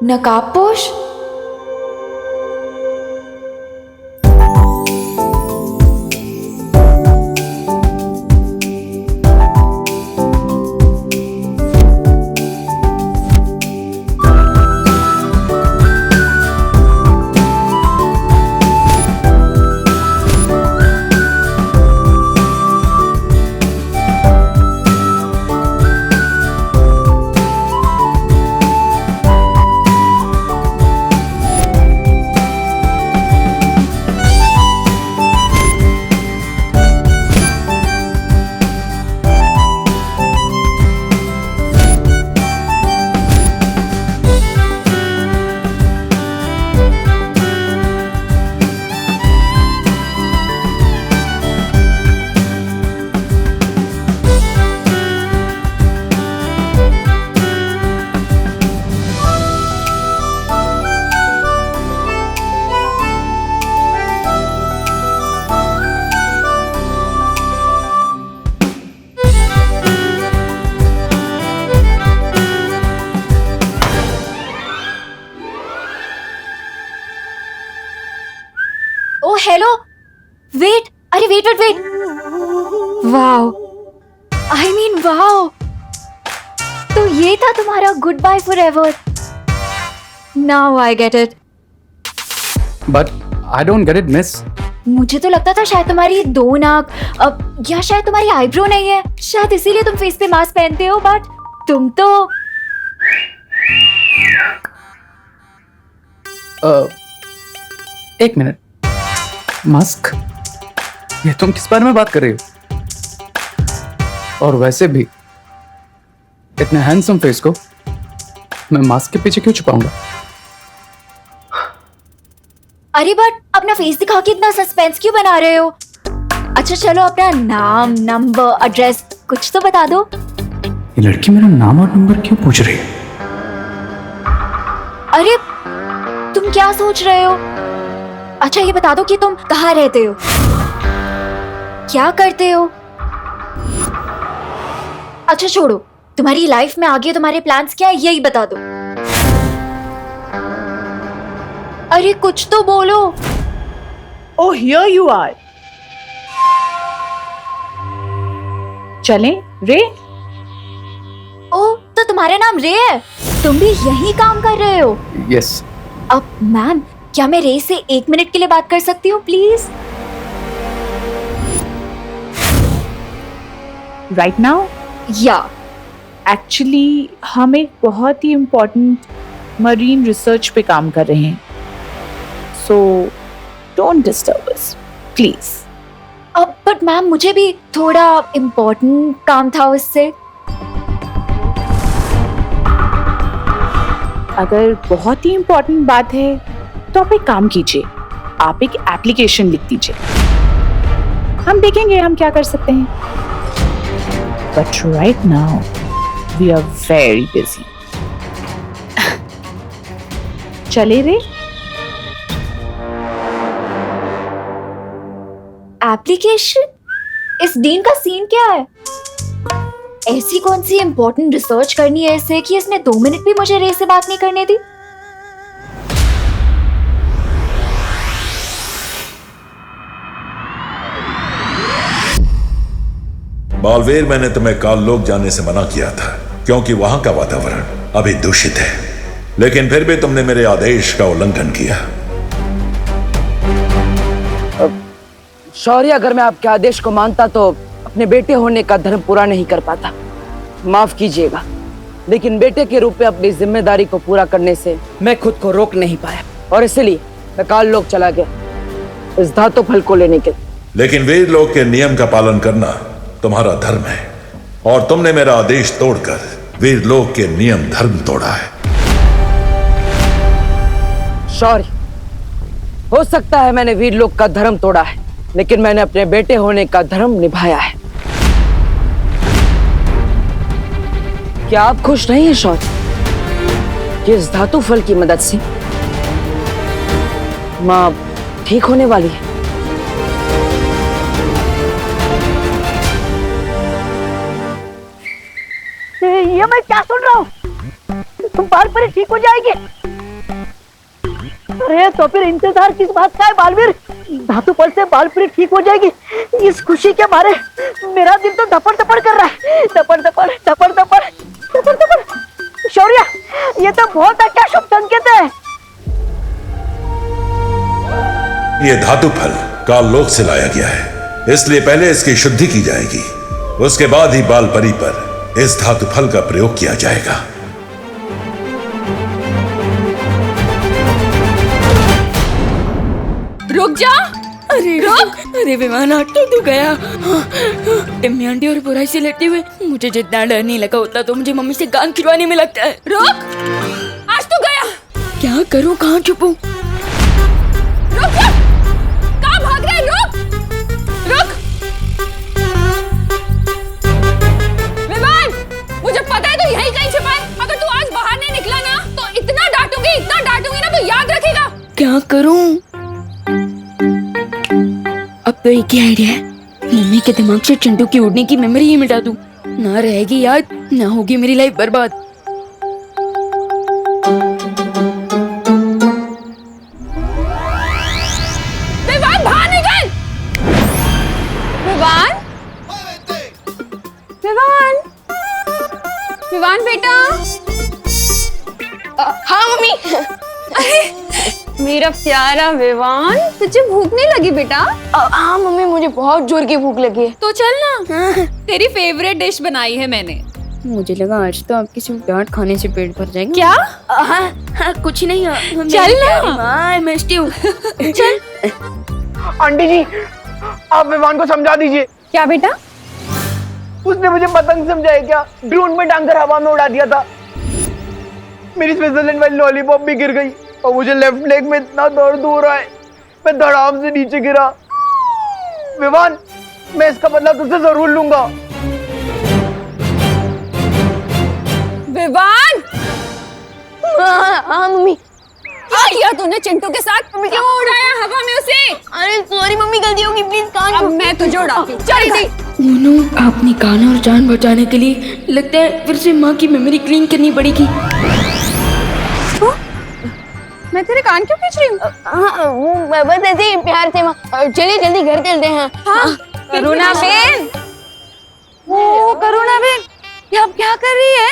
नकाबपोश? Oh hello, wait, अरे wait wait wait, wow, I mean wow, तो ये था तुम्हारा goodbye forever. Now I get it. But I don't get it miss. मुझे तो लगता था शायद तुम्हारी दो नाक, अब या शायद तुम्हारी आईब्रो नहीं है, शायद इसीलिए तुम फेस पे मास्क पहनते हो, बट तुम तो एक मिनट, मास्क? ये तुम किस बारे में बात कर रही हो? और वैसे भी इतने हैंडसम फेस को मैं मास्क के पीछे क्यों छुपाऊंगा? अरे बट अपना फेस दिखा के इतना सस्पेंस क्यों बना रहे हो? अच्छा चलो, अपना नाम, नंबर, एड्रेस कुछ तो बता दो। ये लड़की मेरा नाम और नंबर क्यों पूछ रही है? अरे तुम क्या सोच रहे हो? अच्छा ये बता दो कि तुम कहाँ रहते हो, क्या करते हो? अच्छा छोड़ो, तुम्हारी लाइफ में आगे तुम्हारे प्लान्स क्या है यही बता दो। अरे कुछ तो बोलो। Oh, here you are. चलें, रे? ओ, तो तुम्हारा नाम रे है, तुम भी यही काम कर रहे हो? यस। अब मैम, क्या मैं रे से 1 मिनट के लिए बात कर सकती हूँ प्लीज? Right now? या Actually, हम एक बहुत ही इम्पोर्टेंट मरीन रिसर्च पे काम कर रहे हैं, so don't disturb us, please. अब बट मैम, मुझे भी थोड़ा इम्पोर्टेंट काम था उससे। अगर बहुत ही इम्पोर्टेंट बात है तो आप एक काम कीजिए, आप एक एप्लीकेशन लिख दीजिए, हम देखेंगे हम क्या कर सकते हैं। But right now we are very busy. चले रे? एप्लीकेशन? इस डीन का सीन क्या है? ऐसी कौन सी इम्पोर्टेंट रिसर्च करनी है इसे कि इसने 2 मिनट भी मुझे रे से बात नहीं करने दी? बालवीर, मैंने तुम्हें काललोक जाने से मना किया था क्योंकि वहां का वातावरण अभी दूषित है, लेकिन फिर भी तुमने मेरे आदेश का उल्लंघन किया। शौर्य, अगर मैं आपके आदेश को मानता तो अपने बेटे होने का धर्म पूरा नहीं कर पाता। माफ कीजिएगा, लेकिन बेटे के रूप में अपनी जिम्मेदारी को पूरा करने से मैं खुद को रोक नहीं पाया और इसलिए मैं काललोक चला गया इस धातु फल को लेने के। लेकिन वीर लोक के नियम का पालन करना तुम्हारा धर्म है और तुमने मेरा आदेश तोड़कर वीर लोक के नियम धर्म तोड़ा है। शौर्य, हो सकता है मैंने वीर लोक का धर्म तोड़ा है, लेकिन मैंने अपने बेटे होने का धर्म निभाया है। क्या आप खुश नहीं हैं शौर्य कि इस धातु फल की मदद से मां ठीक होने वाली है? ये मैं क्या सुन रहा हूँ? तुम बाल पर ठीक हो जाएगी? अरे तो फिर इंतजार किस बात का है बालवीर? धातु फल से बालपरी ठीक हो जाएगी, इस खुशी के मारे मेरा दिल तो धपड़ धपड़ कर रहा है, धपड़ धपड़ धपड़ धपड़ धपड़ धपड़। शौर्य, ये तो बहुत अच्छा शुभ संकेत है। ये धातु फल काललोक से लाया गया है, इसलिए पहले इसकी शुद्धि की जाएगी, उसके बाद ही बाल परी पर इस धातु फल का प्रयोग किया जाएगा। रुक जा। अरे रुक। अरे विमान ऑटो तो गया। टिम्मी आंटी और बुराई से लड़ते हुए मुझे जितना डर नहीं लगा उतना तो मुझे मम्मी से कान खिलवाने में लगता है। रुक, आज तो गया। क्या करूं, कहाँ छुपूं? रुक जा, कहाँ भाग रहा है? रुक रुक। विमान, मुझे पता है तू यहीं कहीं छिपा है। अगर तू आज बाहर नहीं निकला ना तो इतना डांटूंगी ना तो याद रखेगा। क्या करूं? अब तो एक ही आइडिया है, मम्मी के दिमाग से चिंटू की उड़ने की मेमोरी ही मिटा दूं। ना रहेगी याद, ना होगी मेरी लाइफ बर्बाद। विवान बाहर निकल। विवान, विवान, विवान बेटा। हाँ मम्मी। अरे मेरा प्यारा विवान, तुझे भूख नहीं लगी बेटा? हाँ मम्मी, मुझे बहुत जोर की भूख लगी है। तो चल ना, तेरी फेवरेट डिश बनाई है मैंने। मुझे लगा आज तो आपकी सिर्फ डांट खाने से पेट भर जाएगा। क्या? हाँ, कुछ नहीं। चल ना, मैं हूँ। चल। आंटी जी, आप विमान को समझा दीजिए। क्या बेटा? उसने मुझे पतंग समझाया क्या? ड्रोन में टांग कर हवा में उड़ा दिया था। मेरी स्विट्जरलैंड वाली लॉलीपॉप भी गिर गई और मुझे लेफ्ट लेग में इतना दर्द हो रहा है, मैं धड़ाम से नीचे गिरा। विवान, मैं इसका बदला तुझसे जरूर लूंगा। विवान, हाँ मम्मी। क्या किया तूने चिंटू के साथ? क्यों उड़ाया हवा में उसे? अरे सॉरी मम्मी, गलती होगी, प्लीज कान। अब मैं तुझे उड़ाती हूँ। चल दी। मोनू, अपनी कान और जान बचाने के लिए लगता है फिर से माँ की मेमोरी क्लीन करनी पड़ेगी। मैं तेरे कान क्यों खींच रही हूँ? हाँ, बस ऐसे ही प्यार से। चलिए जल्दी घर चलते हैं। हाँ, करुणा बेन। ओ करुणा बेन, ये आप क्या कर रही है?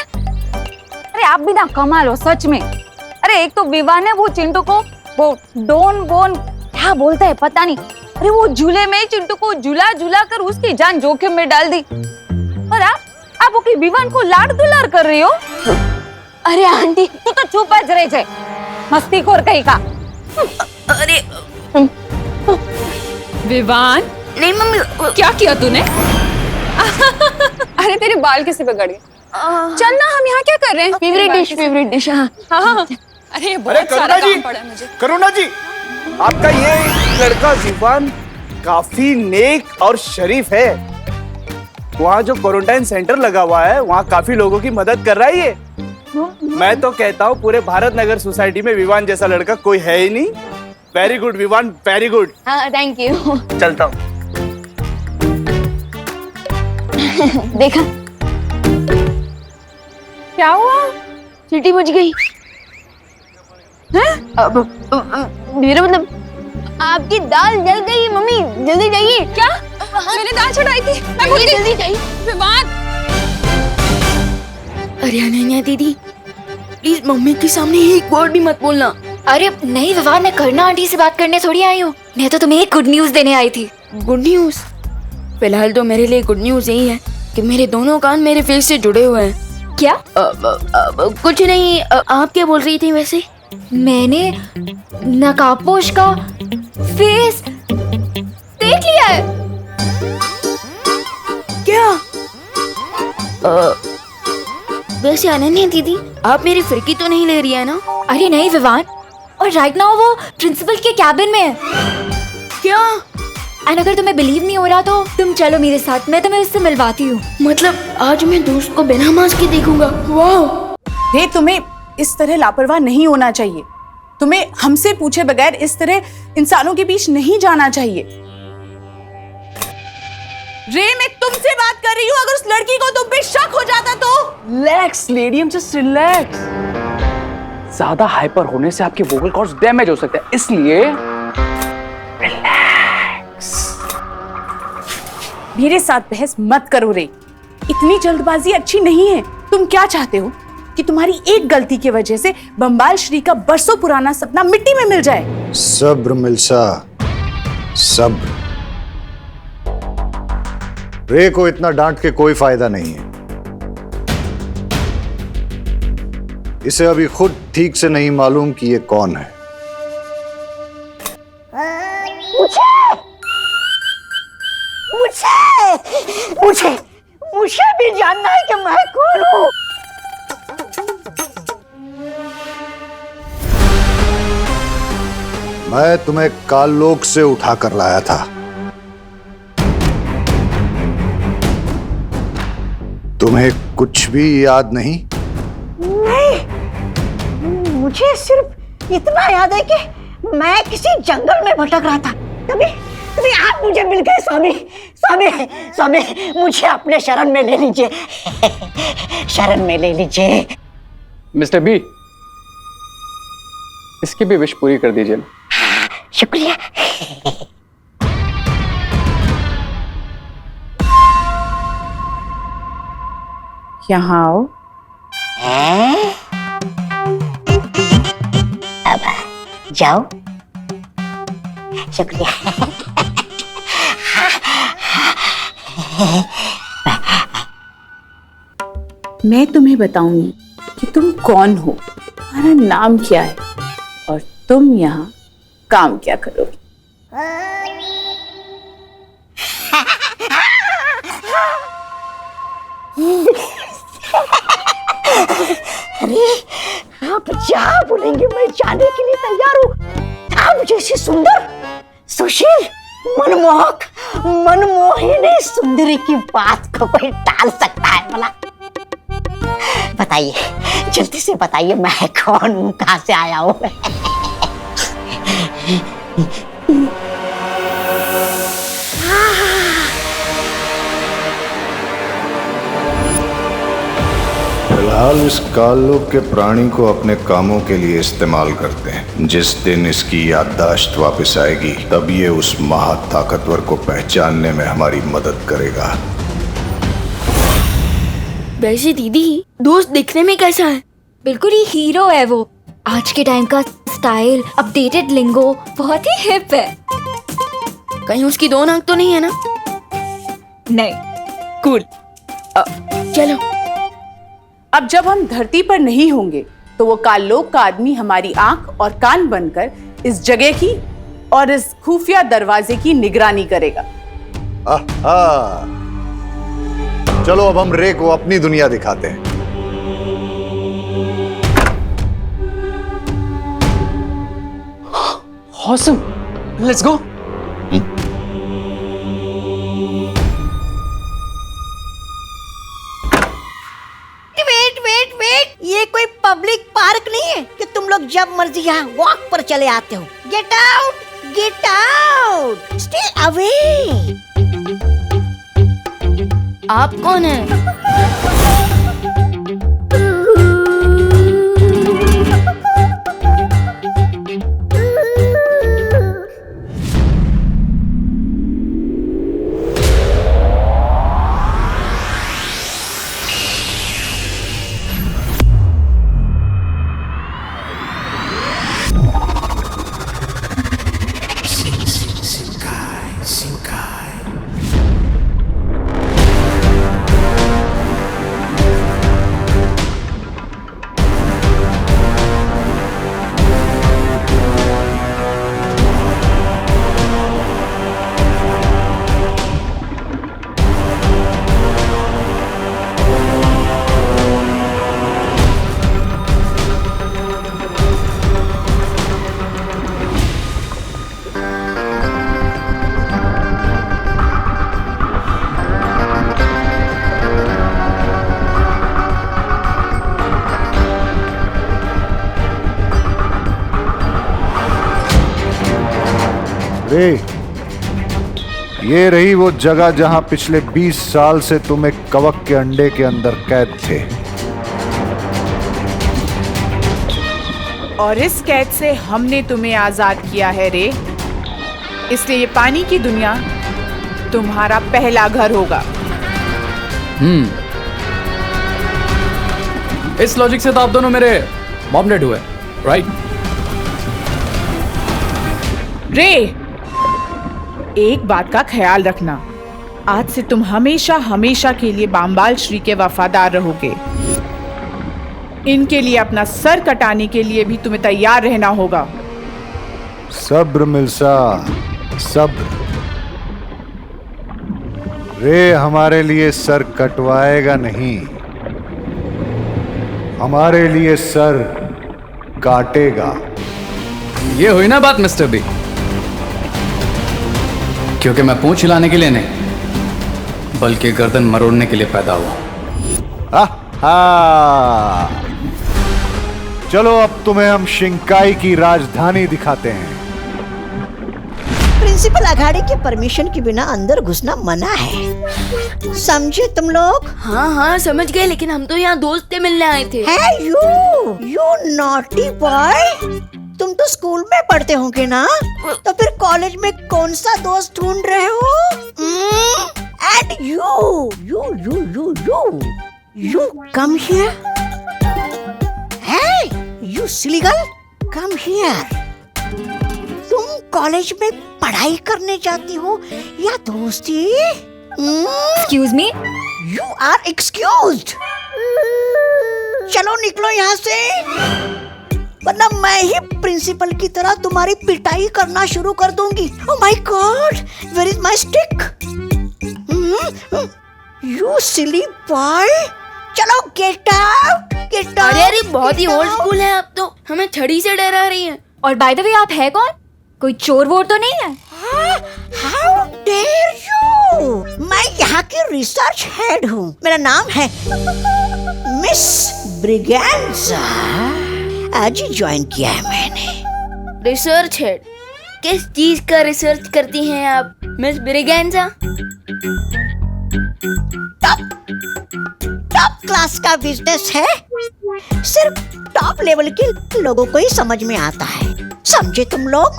अरे आप भी ना कमाल हो सच में। अरे एक तो विवान ने वो चिंटू को वो डोन बोन क्या बोलता है पता नहीं, अरे वो झूले में चिंटू को झूला झूला कर उसकी जान जोखिम में डाल दी। और आप वो विवान को लाड़ दुलार कर रही हो। अरे आंटी, तू तो चुप रह जाए, मस्तीखोर कहीं का। अरे विवान, नहीं मम्मी। क्या किया तूने? अरे तेरे बाल कैसे बिगड़ गए? चल ना, हम यहाँ क्या कर रहे हैं? Favourite dish. हाँ। अरे ये बहुत सारा काम पड़ा है मुझे। करुणा जी, आपका ये लड़का विवान काफी नेक और शरीफ है। वहाँ जो क्वारंटाइन सेंटर लगा हुआ है वहाँ काफी लोगों की मदद कर रहा है ये। मैं तो कहता हूँ पूरे भारत नगर सोसाइटी में विवान जैसा लड़का कोई है ही नहीं। Very good Vivaan, very good. हाँ थैंक यू। चलता हूँ। देखा क्या हुआ? सीटी बज गई। मेरा मतलब आपकी दाल जल गई मम्मी, जल्दी जाइए। क्या? मैंने दाल चढ़ाई थी, मैं भूल गई। जल्दी जाइए। विवान, अरे अनन्या दीदी, प्लीज मम्मी के सामने एक वर्ड भी मत बोलना। अरे नहीं विवान, मैं करना आंटी से बात करने थोड़ी आई हूँ, मैं तो तुम्हें एक गुड न्यूज देने आई थी। Good news? फिलहाल तो मेरे लिए गुड न्यूज यही है कि मेरे दोनों कान मेरे फेस से जुड़े हुए हैं। क्या? कुछ नहीं। आप क्या बोल रही थी वैसे? मैंने नकाबपोश का फेस देख लिया है। क्या? वैसे अनन्या दीदी, आप मेरी फिरकी तो नहीं ले रही है ना? अरे नहीं विवान, और राइट नाउ वो प्रिंसिपल के कैबिन में है। क्या? एंड अगर तुम्हें बिलीव नहीं हो रहा तो तुम चलो मेरे साथ, मैं तुम्हें उससे मिलवाती हूँ। मतलब आज मैं दोस्त को बिना मास्क के देखूंगा? वाह! रे, तुम्हें इस तरह लापरवाह नहीं होना चाहिए। तुम्हें हमसे पूछे बगैर इस तरह इंसानों के बीच नहीं जाना चाहिए। रे, मैं तुमसे बात कर रही हूँ, अगर उस लड़की को तुम पे शक हो जाता तो। Relax lady, just relax. ज्यादा हाइपर होने से आपके वोकल कॉर्ड्स डैमेज हो सकते हैं, इसलिए मेरे साथ बहस मत करो रे, इतनी जल्दबाजी अच्छी नहीं है। तुम क्या चाहते हो कि तुम्हारी एक गलती की वजह से बंबाल श्री का बरसों पुराना सपना मिट्टी में मिल जाए? सब्र मिल्सा, सब्र। रे को इतना डांट के कोई फायदा नहीं है। इसे अभी खुद ठीक से नहीं मालूम कि ये कौन है। मुझे मुझे भी जानना है कि मैं कौन हूँ। मैं तुम्हें काललोक से उठा कर लाया था। तुम्हें कुछ भी याद नहीं? नहीं, मुझे सिर्फ इतना याद है कि मैं किसी जंगल में भटक रहा था, तभी आप मुझे मिल गए। स्वामी स्वामी स्वामी, मुझे अपने शरण में ले लीजिए, शरण में ले लीजिए। मिस्टर बी, इसकी भी विश पूरी कर दीजिए। शुक्रिया। यहाँ आओ। अब जाओ। शुक्रिया। मैं तुम्हें बताऊंगी कि तुम कौन हो, तुम्हारा नाम क्या है और तुम यहाँ काम क्या करोगे। अरे आप जहाँ बोलेंगे मैं जाने के लिए तैयार हूँ। आप जैसी सुंदर, सुशील, मनमोहक, मनमोहिनी सुंदरी की बात को कोई टाल सकता है भला? बताइए, जल्दी से बताइए, मैं कौन हूँ, कहाँ से आया हूँ? फिलहाल इस काललोक के प्राणी को अपने कामों के लिए इस्तेमाल करते हैं। जिस दिन इसकी याददाश्त वापस आएगी, तब ये उस महाताकतवर को पहचानने में हमारी मदद करेगा। वैसे दीदी, दोस्त दिखने में कैसा है? बिल्कुल ही हीरो है वो। आज के टाइम का स्टाइल, अपडेटेड लिंगो, बहुत ही हिप है। कहीं उसकी दो नाक तो नहीं है ना? नहीं। कूल। चलो। अब जब हम धरती पर नहीं होंगे तो वो काललोक का आदमी हमारी आंख और कान बनकर इस जगह की और इस खुफिया दरवाजे की निगरानी करेगा। आहा। चलो अब हम रे को अपनी दुनिया दिखाते हैं। Awesome. Let's go. वेट, ये कोई पब्लिक पार्क नहीं है कि तुम लोग जब मर्जी यहाँ वॉक पर चले आते हो। Get out, stay away. आप कौन है? रे, ये रही वो जगह जहां पिछले 20 साल से तुम एक कवक के अंडे के अंदर कैद थे। और इस कैद से हमने तुम्हें आजाद किया है रे, इसलिए ये पानी की दुनिया तुम्हारा पहला घर होगा। इस लॉजिक से तो आप दोनों मेरे बॉम्बलेट हुए, राइट? रे, एक बात का ख्याल रखना, आज से तुम हमेशा हमेशा के लिए बामबाल श्री के वफादार रहोगे। इनके लिए अपना सर कटाने के लिए भी तुम्हें तैयार रहना होगा। सब्र मिल्सा, सब्र। रे हमारे लिए सर कटवाएगा नहीं, हमारे लिए सर काटेगा। ये हुई ना बात मिस्टर बी, क्योंकि मैं पूंछ हिलाने के लिए नहीं बल्कि गर्दन मरोड़ने के लिए पैदा हुआ। चलो अब तुम्हें हम शिंकाई की राजधानी दिखाते हैं। प्रिंसिपल अघाड़ी के परमिशन के बिना अंदर घुसना मना है, समझे तुम लोग? हाँ हाँ समझ गए, लेकिन हम तो यहाँ दोस्त से मिलने आए थे। है यू नॉटी बॉय, तुम तो स्कूल में पढ़ते होंगे ना, तो फिर कॉलेज में कौन सा दोस्त ढूंढ रहे हो? And you come here. Hey, you silly girl, come here. तुम कॉलेज में पढ़ाई करने जाती हो या दोस्ती? Excuse me? You are excused. चलो निकलो यहाँ से, वरना मैं ही प्रिंसिपल की तरह तुम्हारी पिटाई करना शुरू कर दूंगी। Oh my God, where is my stick? You silly boy. चलो गेट आउट, गेट आउट। अरे बहुत ही ओल्ड स्कूल है, आप तो हमें छड़ी से डरा रही हैं। और बाय द वे आप है कौन? कोई चोर वोर तो नहीं है? How dare you! मैं यहाँ की रिसर्च हेड हूँ, मेरा नाम है मिस ब्रिगेंजा। आज ही ज्वाइन किया है मैंने। Research head? किस चीज का रिसर्च करती हैं आप मिस ब्रिगेंजा? टॉप क्लास का बिजनेस है, सिर्फ टॉप लेवल के लोगों को ही समझ में आता है, समझे तुम लोग?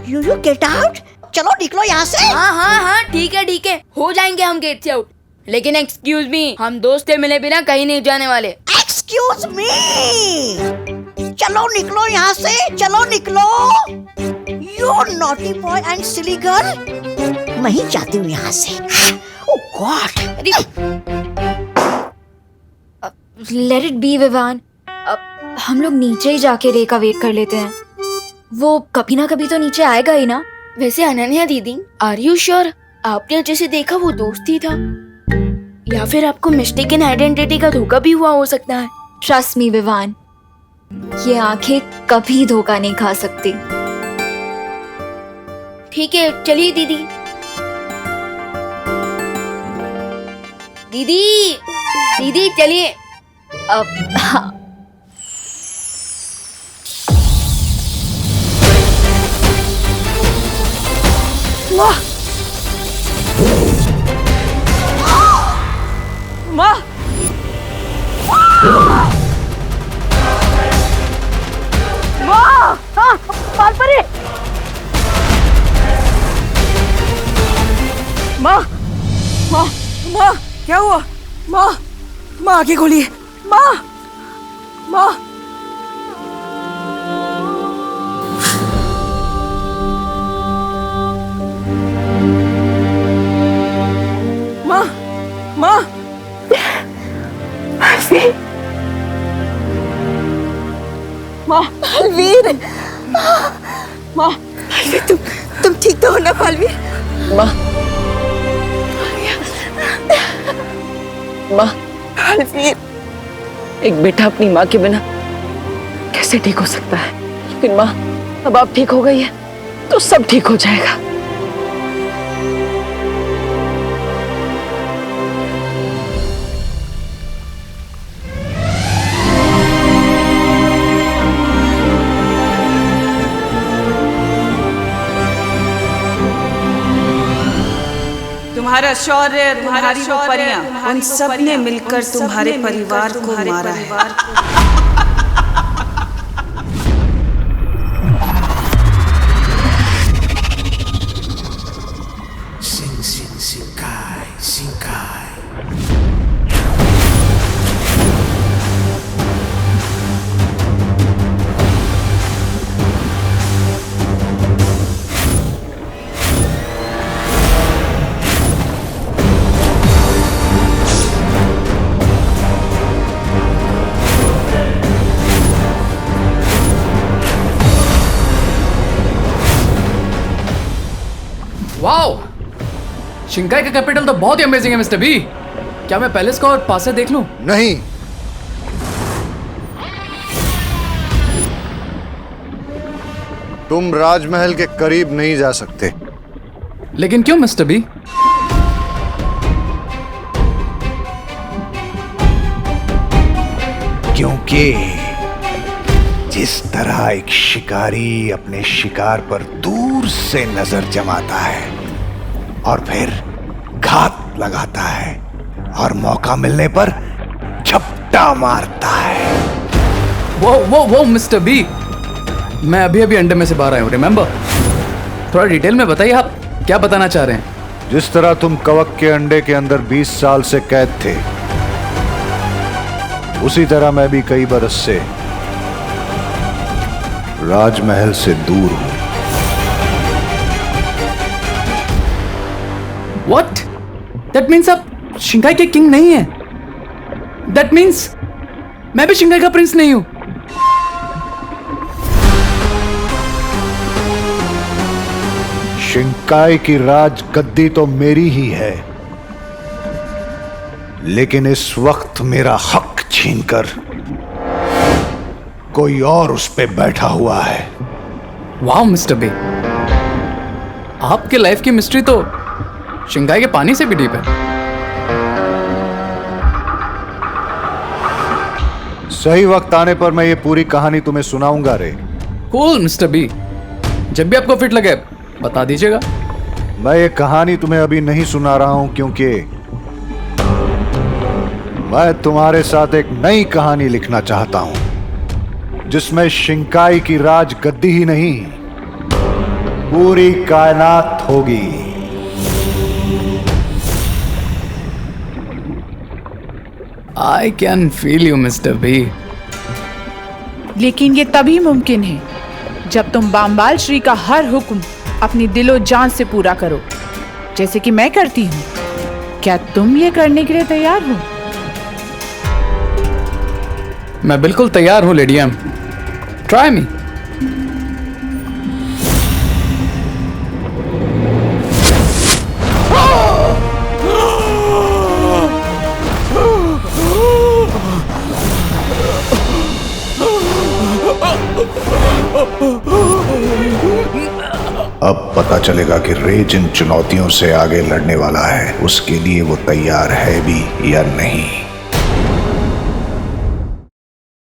यू गेट आउट, चलो निकलो यहाँ से। हाँ ठीक है, हो जाएंगे हम गेट से आउट, लेकिन एक्सक्यूज मी, हम दोस्त से मिले बिना कहीं नहीं जाने वाले। एक्सक्यूज मी, चलो निकलो यहाँ से, चलो निकलो। You naughty boy and silly girl, मैं ही जाती हूँ यहाँ से। Oh god. Let it be Vivaan, अब हम लोग नीचे ही जाके रे का वेट कर लेते हैं, वो कभी ना कभी तो नीचे आएगा ही ना। वैसे अनन्या दीदी, आर यू श्योर आपने जैसे देखा वो दोस्त ही था, या फिर आपको मिस्टेकन आइडेंटिटी का धोखा भी हुआ हो सकता है? ट्रस्ट मी विवान, ये आंखें कभी धोखा नहीं खा सकती। ठीक है चलिए दीदी। दीदी चलिए। अब हाँ, माँ, माँ, माँ, हाँ, बाल परे। माँ, माँ, माँ, क्या हुआ? माँ, माँ आगे खोलिए। माँ, माँ, माँ, माँ, माँ, पालवीर, माँ, तुम ठीक तो हो ना पालवीर? माँ, माँ, पालवीर, एक बेटा अपनी माँ के बिना कैसे ठीक हो सकता है? लेकिन माँ, अब आप ठीक हो गई है तो सब ठीक हो जाएगा। तुम्हारा शौर्य, तुम्हारी वो परियां, उन सब ने मिलकर तुम्हारे परिवार को मारा है। वाओ, शिंकाई का कैपिटल तो बहुत ही अमेजिंग है मिस्टर बी। क्या मैं पहले इसको और पास से देख लूं? नहीं, तुम राजमहल के करीब नहीं जा सकते। लेकिन क्यों मिस्टर बी? क्योंकि जिस तरह एक शिकारी अपने शिकार पर दूर से नजर जमाता है और फिर घात लगाता है और मौका मिलने पर झपटा मारता है। वो मिस्टर बी, मैं अभी अंडे में से बाहर आया हूँ, रिमेंबर? थोड़ा डिटेल में बताइए, आप क्या बताना चाह रहे हैं? जिस तरह तुम कवक के अंडे के अंदर 20 साल से कैद थे, उसी तरह मैं भी कई बरस से राजमहल से दूर हूं। What? That means आप शिंकाई के किंग नहीं हैं। That means मैं भी शिंकाई का प्रिंस नहीं हूं। शिंकाई की राज गद्दी तो मेरी ही है, लेकिन इस वक्त मेरा हक छीनकर कोई और उस पे बैठा हुआ है। वाह मिस्टर बी, आपके लाइफ की मिस्ट्री तो शिंकाई के पानी से भी डीप है। सही वक्त आने पर मैं ये पूरी कहानी तुम्हें सुनाऊंगा रे। कूल मिस्टर बी, जब भी आपको फिट लगे बता दीजिएगा। मैं ये कहानी तुम्हें अभी नहीं सुना रहा हूं क्योंकि मैं तुम्हारे साथ एक नई कहानी लिखना चाहता हूं, जिसमें शिंकाई की राज गद्दी ही नहीं, पूरी कायनात होगी। I can feel you mister B. लेकिन ये तभी मुमकिन है जब तुम बामबाल श्री का हर हुक्म अपनी दिलो जान से पूरा करो, जैसे कि मैं करती हूँ। क्या तुम ये करने के लिए तैयार हो? मैं बिल्कुल तैयार हूं लेडी एम। Try me. अब पता चलेगा कि रे जिन चुनौतियों से आगे लड़ने वाला है, उसके लिए वो तैयार है भी या नहीं।